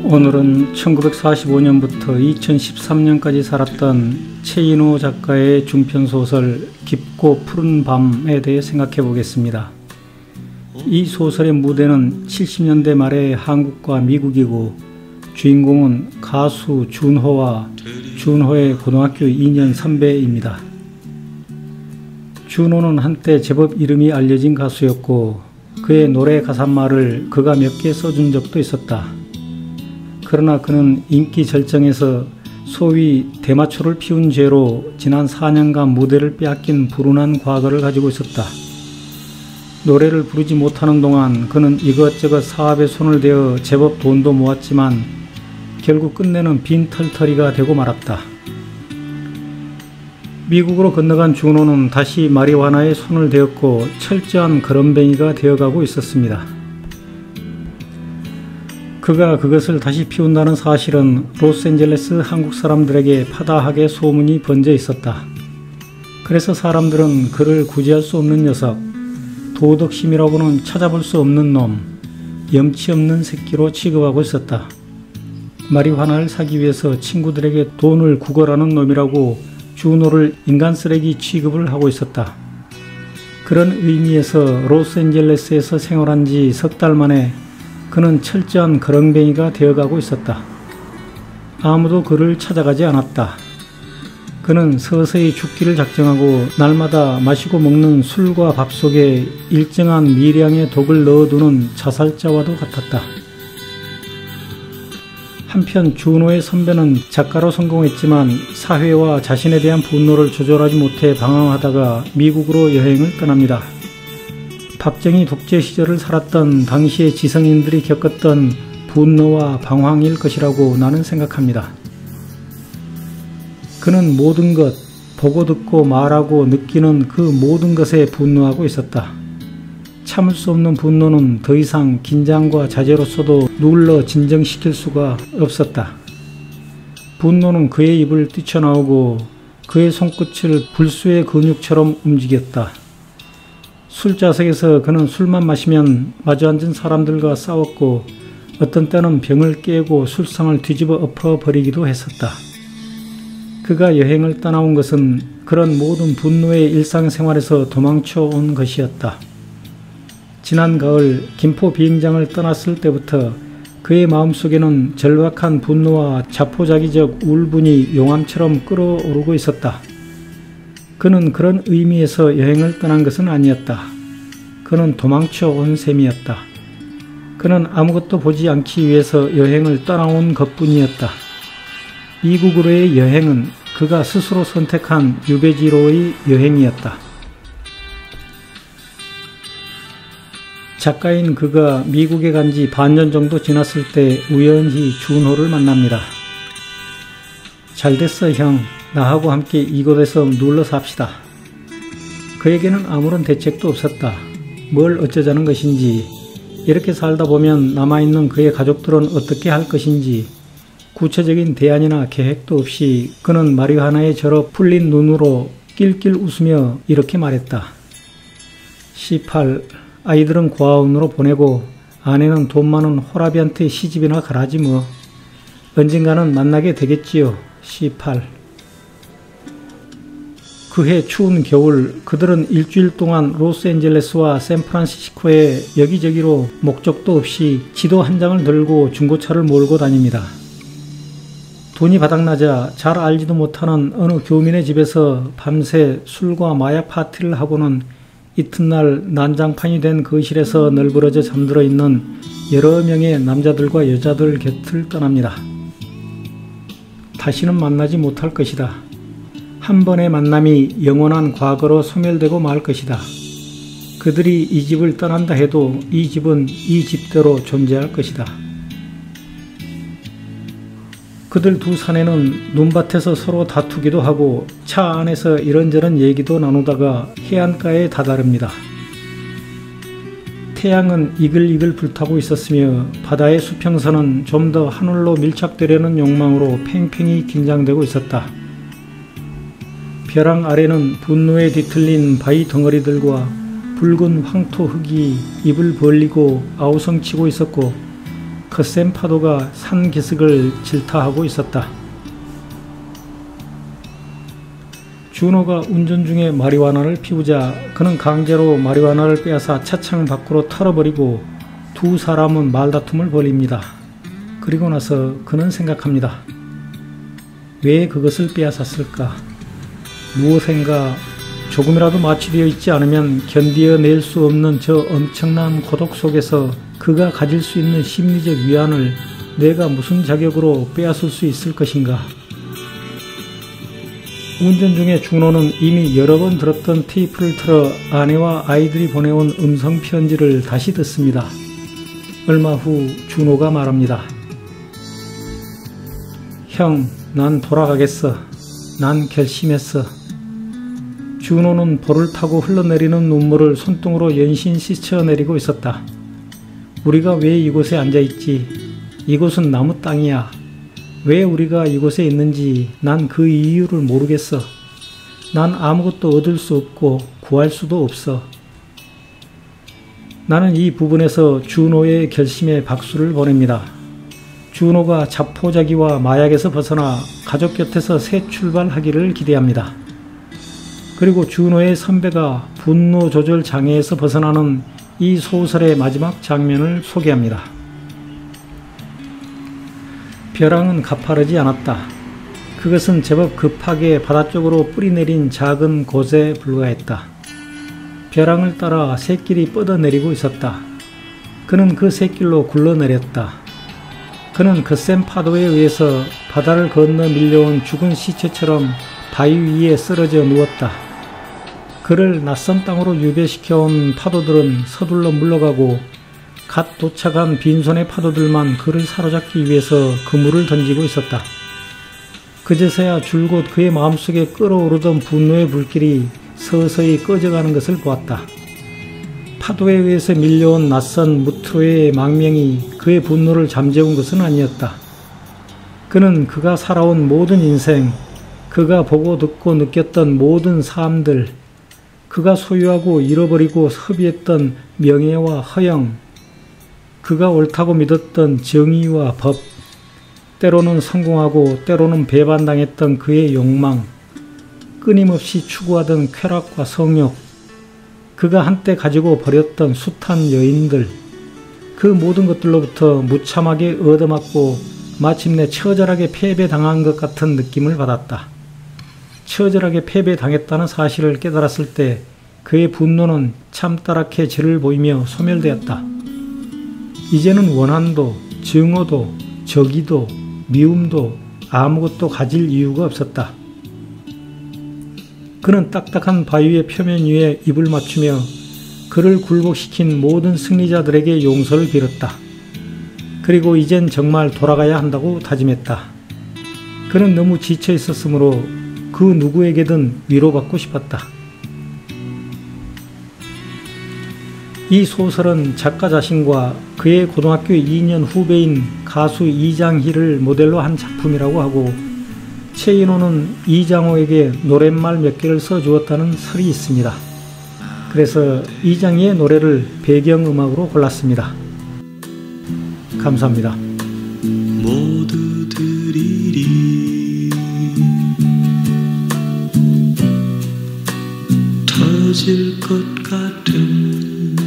오늘은 1945년부터 2013년까지 살았던 최인호 작가의 중편소설 깊고 푸른 밤에 대해 생각해 보겠습니다. 이 소설의 무대는 70년대 말의 한국과 미국이고 주인공은 가수 준호와 준호의 고등학교 2년 선배입니다. 준호는 한때 제법 이름이 알려진 가수였고 그의 노래 가사말을 그가 몇 개 써준 적도 있었다. 그러나 그는 인기 절정에서 소위 대마초를 피운 죄로 지난 4년간 무대를 빼앗긴 불운한 과거를 가지고 있었다. 노래를 부르지 못하는 동안 그는 이것저것 사업에 손을 대어 제법 돈도 모았지만 결국 끝내는 빈털터리가 되고 말았다. 미국으로 건너간 준호는 다시 마리화나에 손을 대었고 철저한 거렁뱅이가 되어가고 있었습니다. 그가 그것을 다시 피운다는 사실은 로스앤젤레스 한국 사람들에게 파다하게 소문이 번져 있었다. 그래서 사람들은 그를 구제할 수 없는 녀석, 도덕심이라고는 찾아볼 수 없는 놈, 염치 없는 새끼로 취급하고 있었다. 마리화나를 사기 위해서 친구들에게 돈을 구걸하는 놈이라고 준호를 인간 쓰레기 취급을 하고 있었다. 그런 의미에서 로스앤젤레스에서 생활한 지 석 달 만에 그는 철저한 거렁뱅이가 되어가고 있었다. 아무도 그를 찾아가지 않았다. 그는 서서히 죽기를 작정하고 날마다 마시고 먹는 술과 밥 속에 일정한 미량의 독을 넣어두는 자살자와도 같았다. 한편 준호의 선배는 작가로 성공했지만 사회와 자신에 대한 분노를 조절하지 못해 방황하다가 미국으로 여행을 떠납니다. 박정희 독재 시절을 살았던 당시의 지성인들이 겪었던 분노와 방황일 것이라고 나는 생각합니다. 그는 모든 것, 보고 듣고 말하고 느끼는 그 모든 것에 분노하고 있었다. 참을 수 없는 분노는 더 이상 긴장과 자제로서도 눌러 진정시킬 수가 없었다. 분노는 그의 입을 뛰쳐나오고 그의 손끝을 불수의 근육처럼 움직였다. 술자석에서 그는 술만 마시면 마주 앉은 사람들과 싸웠고 어떤 때는 병을 깨고 술상을 뒤집어 엎어버리기도 했었다. 그가 여행을 떠나온 것은 그런 모든 분노의 일상생활에서 도망쳐 온 것이었다. 지난 가을 김포 비행장을 떠났을 때부터 그의 마음속에는 절박한 분노와 자포자기적 울분이 용암처럼 끓어오르고 있었다. 그는 그런 의미에서 여행을 떠난 것은 아니었다. 그는 도망쳐 온 셈이었다. 그는 아무것도 보지 않기 위해서 여행을 떠나온 것뿐이었다. 미국으로의 여행은 그가 스스로 선택한 유배지로의 여행이었다. 작가인 그가 미국에 간 지 반년 정도 지났을 때 우연히 준호를 만납니다. 잘됐어 형, 나하고 함께 이곳에서 눌러 삽시다. 그에게는 아무런 대책도 없었다. 뭘 어쩌자는 것인지, 이렇게 살다 보면 남아있는 그의 가족들은 어떻게 할 것인지 구체적인 대안이나 계획도 없이 그는 마리화나에 절어 풀린 눈으로 낄낄 웃으며 이렇게 말했다. 18, 아이들은 고아원으로 보내고 아내는 돈 많은 호라비한테 시집이나 가라지 뭐. 언젠가는 만나게 되겠지요. 18. 그해 추운 겨울 그들은 일주일 동안 로스앤젤레스와 샌프란시스코에 여기저기로 목적도 없이 지도 한 장을 들고 중고차를 몰고 다닙니다. 돈이 바닥나자 잘 알지도 못하는 어느 교민의 집에서 밤새 술과 마약 파티를 하고는 이튿날 난장판이 된 거실에서 널브러져 잠들어 있는 여러 명의 남자들과 여자들 곁을 떠납니다. 다시는 만나지 못할 것이다. 한 번의 만남이 영원한 과거로 소멸되고 말 것이다. 그들이 이 집을 떠난다 해도 이 집은 이 집대로 존재할 것이다. 그들 두 사내는 눈밭에서 서로 다투기도 하고 차 안에서 이런저런 얘기도 나누다가 해안가에 다다릅니다. 태양은 이글이글 불타고 있었으며 바다의 수평선은 좀 더 하늘로 밀착되려는 욕망으로 팽팽히 긴장되고 있었다. 벼랑 아래는 분노에 뒤틀린 바위 덩어리들과 붉은 황토 흙이 입을 벌리고 아우성치고 있었고 거센 파도가 산 기슭을 질타하고 있었다. 준호가 운전 중에 마리화나를 피우자 그는 강제로 마리화나를 빼앗아 차창 밖으로 털어버리고 두 사람은 말다툼을 벌입니다. 그리고 나서 그는 생각합니다. 왜 그것을 빼앗았을까? 무엇인가 조금이라도 마취되어 있지 않으면 견디어낼 수 없는 저 엄청난 고독 속에서 그가 가질 수 있는 심리적 위안을 내가 무슨 자격으로 빼앗을 수 있을 것인가? 운전 중에 준호는 이미 여러 번 들었던 테이프를 틀어 아내와 아이들이 보내온 음성 편지를 다시 듣습니다. 얼마 후 준호가 말합니다. 형, 난 돌아가겠어. 난 결심했어. 준호는 볼을 타고 흘러내리는 눈물을 손등으로 연신 씻어내리고 있었다. 우리가 왜 이곳에 앉아있지? 이곳은 나무 땅이야. 왜 우리가 이곳에 있는지 난 그 이유를 모르겠어. 난 아무것도 얻을 수 없고 구할 수도 없어. 나는 이 부분에서 준호의 결심에 박수를 보냅니다. 준호가 자포자기와 마약에서 벗어나 가족 곁에서 새 출발하기를 기대합니다. 그리고 준호의 선배가 분노 조절 장애에서 벗어나는 이 소설의 마지막 장면을 소개합니다. 벼랑은 가파르지 않았다. 그것은 제법 급하게 바다 쪽으로 뿌리내린 작은 곳에 불과했다. 벼랑을 따라 샛길이 뻗어내리고 있었다. 그는 그 샛길로 굴러내렸다. 그는 거센 파도에 의해서 바다를 건너 밀려온 죽은 시체처럼 바위 위에 쓰러져 누웠다. 그를 낯선 땅으로 유배시켜온 파도들은 서둘러 물러가고 갓 도착한 빈손의 파도들만 그를 사로잡기 위해서 그물을 던지고 있었다. 그제서야 줄곧 그의 마음속에 끓어오르던 분노의 불길이 서서히 꺼져가는 것을 보았다. 파도에 의해서 밀려온 낯선 무트로의 망명이 그의 분노를 잠재운 것은 아니었다. 그는 그가 살아온 모든 인생, 그가 보고 듣고 느꼈던 모든 삶들, 그가 소유하고 잃어버리고 허비했던 명예와 허영, 그가 옳다고 믿었던 정의와 법, 때로는 성공하고 때로는 배반당했던 그의 욕망, 끊임없이 추구하던 쾌락과 성욕, 그가 한때 가지고 버렸던 숱한 여인들, 그 모든 것들로부터 무참하게 얻어맞고 마침내 처절하게 패배당한 것 같은 느낌을 받았다. 처절하게 패배당했다는 사실을 깨달았을 때 그의 분노는 참다랗게 죄를 보이며 소멸되었다. 이제는 원한도, 증오도, 적의도, 미움도 아무것도 가질 이유가 없었다. 그는 딱딱한 바위의 표면 위에 입을 맞추며 그를 굴복시킨 모든 승리자들에게 용서를 빌었다. 그리고 이젠 정말 돌아가야 한다고 다짐했다. 그는 너무 지쳐 있었으므로 그 누구에게든 위로받고 싶었다. 이 소설은 작가 자신과 그의 고등학교 2년 후배인 가수 이장희를 모델로 한 작품이라고 하고 최인호는 이장호에게 노랫말 몇 개를 써주었다는 설이 있습니다. 그래서 이장희의 노래를 배경음악으로 골랐습니다. 감사합니다. 모두들이 터질 것 같은